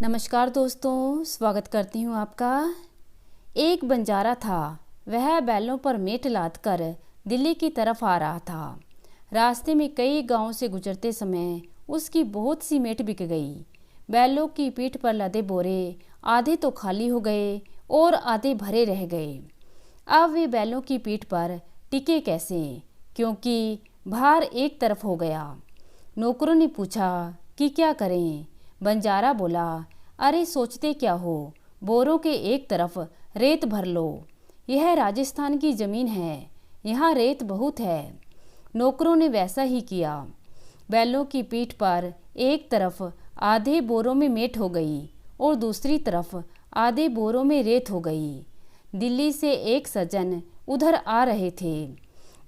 नमस्कार दोस्तों, स्वागत करती हूँ आपका। एक बंजारा था, वह बैलों पर मेट लाद कर दिल्ली की तरफ आ रहा था। रास्ते में कई गांवों से गुजरते समय उसकी बहुत सी मेट बिक गई। बैलों की पीठ पर लदे बोरे आधे तो खाली हो गए और आधे भरे रह गए। अब वे बैलों की पीठ पर टिके कैसे, क्योंकि भार एक तरफ हो गया। नौकरों ने पूछा कि क्या करें। बंजारा बोला, अरे सोचते क्या हो, बोरों के एक तरफ रेत भर लो। यह राजस्थान की ज़मीन है, यहाँ रेत बहुत है। नौकरों ने वैसा ही किया। बैलों की पीठ पर एक तरफ आधे बोरों में मेट हो गई और दूसरी तरफ आधे बोरों में रेत हो गई। दिल्ली से एक सज्जन उधर आ रहे थे।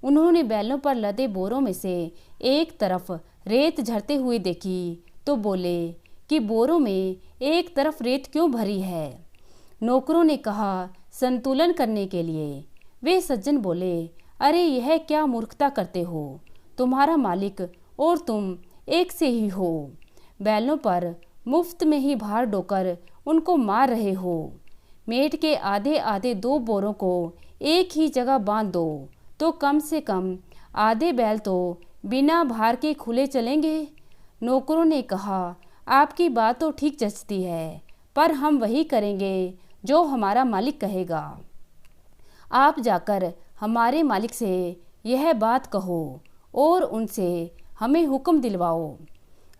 उन्होंने बैलों पर लदे बोरों में से एक तरफ रेत झरते हुए देखी तो बोले कि बोरों में एक तरफ रेत क्यों भरी है। नौकरों ने कहा, संतुलन करने के लिए। वे सज्जन बोले, अरे यह क्या मूर्खता करते हो, तुम्हारा मालिक और तुम एक से ही हो। बैलों पर मुफ्त में ही भार ढोकर उनको मार रहे हो। मेट के आधे आधे दो बोरों को एक ही जगह बांध दो तो कम से कम आधे बैल तो बिना भार के खुले चलेंगे। नौकरों ने कहा, आपकी बात तो ठीक जचती है, पर हम वही करेंगे जो हमारा मालिक कहेगा। आप जाकर हमारे मालिक से यह बात कहो और उनसे हमें हुक्म दिलवाओ।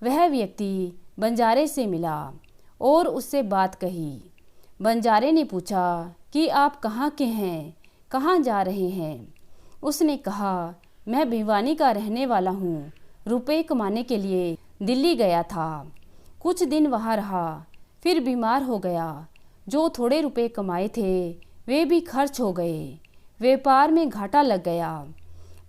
वह व्यक्ति बंजारे से मिला और उससे बात कही। बंजारे ने पूछा कि आप कहाँ के हैं, कहाँ जा रहे हैं। उसने कहा, मैं भिवानी का रहने वाला हूँ, रुपए कमाने के लिए दिल्ली गया था। कुछ दिन वहाँ रहा, फिर बीमार हो गया। जो थोड़े रुपए कमाए थे वे भी खर्च हो गए। व्यापार में घाटा लग गया।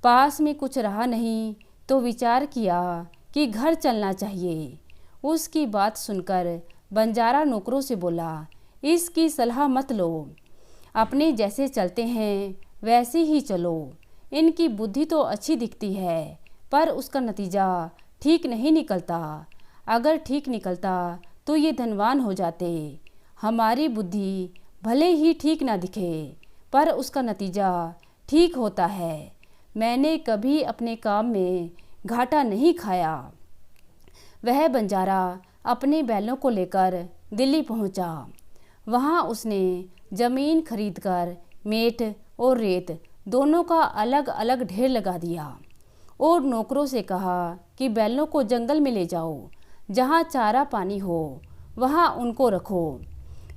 पास में कुछ रहा नहीं तो विचार किया कि घर चलना चाहिए। उसकी बात सुनकर बंजारा नौकरों से बोला, इसकी सलाह मत लो, अपने जैसे चलते हैं वैसे ही चलो। इनकी बुद्धि तो अच्छी दिखती है, पर उसका नतीजा ठीक नहीं निकलता। अगर ठीक निकलता तो ये धनवान हो जाते। हमारी बुद्धि भले ही ठीक ना दिखे, पर उसका नतीजा ठीक होता है। मैंने कभी अपने काम में घाटा नहीं खाया। वह बंजारा अपने बैलों को लेकर दिल्ली पहुंचा। वहां उसने ज़मीन खरीदकर मेट और रेत दोनों का अलग अलग ढेर लगा दिया और नौकरों से कहा कि बैलों को जंगल में ले जाओ, जहाँ चारा पानी हो वहाँ उनको रखो।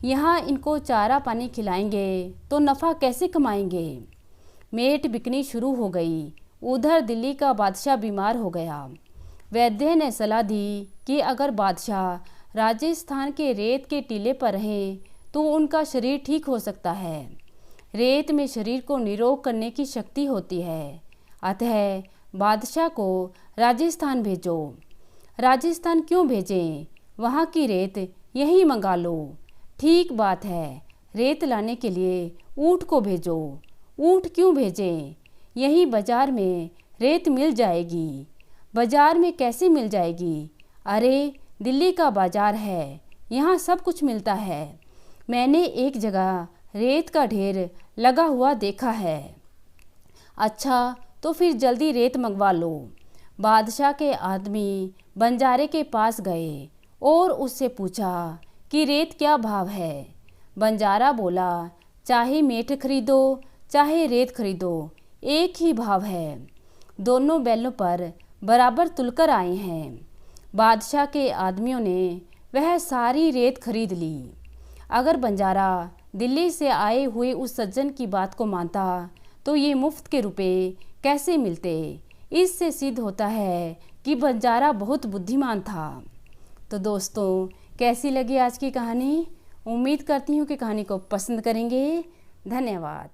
यहाँ इनको चारा पानी खिलाएंगे तो नफ़ा कैसे कमाएंगे। मेट बिकनी शुरू हो गई। उधर दिल्ली का बादशाह बीमार हो गया। वैद्य ने सलाह दी कि अगर बादशाह राजस्थान के रेत के टीले पर रहें तो उनका शरीर ठीक हो सकता है। रेत में शरीर को निरोग करने की शक्ति होती है। अतः बादशाह को राजस्थान भेजो। राजस्थान क्यों भेजें, वहाँ की रेत यहीं मंगा लो। ठीक बात है, रेत लाने के लिए ऊँट को भेजो। ऊँट क्यों भेजें, यहीं बाजार में रेत मिल जाएगी। बाजार में कैसे मिल जाएगी, अरे दिल्ली का बाजार है, यहाँ सब कुछ मिलता है। मैंने एक जगह रेत का ढेर लगा हुआ देखा है। अच्छा, तो फिर जल्दी रेत मंगवा लो। बादशाह के आदमी बंजारे के पास गए और उससे पूछा कि रेत क्या भाव है। बंजारा बोला, चाहे मेट खरीदो चाहे रेत खरीदो, एक ही भाव है। दोनों बैलों पर बराबर तुलकर आए हैं। बादशाह के आदमियों ने वह सारी रेत खरीद ली। अगर बंजारा दिल्ली से आए हुए उस सज्जन की बात को मानता तो ये मुफ्त के रुपए कैसे मिलते। इससे सिद्ध होता है कि बंजारा बहुत बुद्धिमान था। तो दोस्तों, कैसी लगी आज की कहानी? उम्मीद करती हूँ कि कहानी को पसंद करेंगे। धन्यवाद।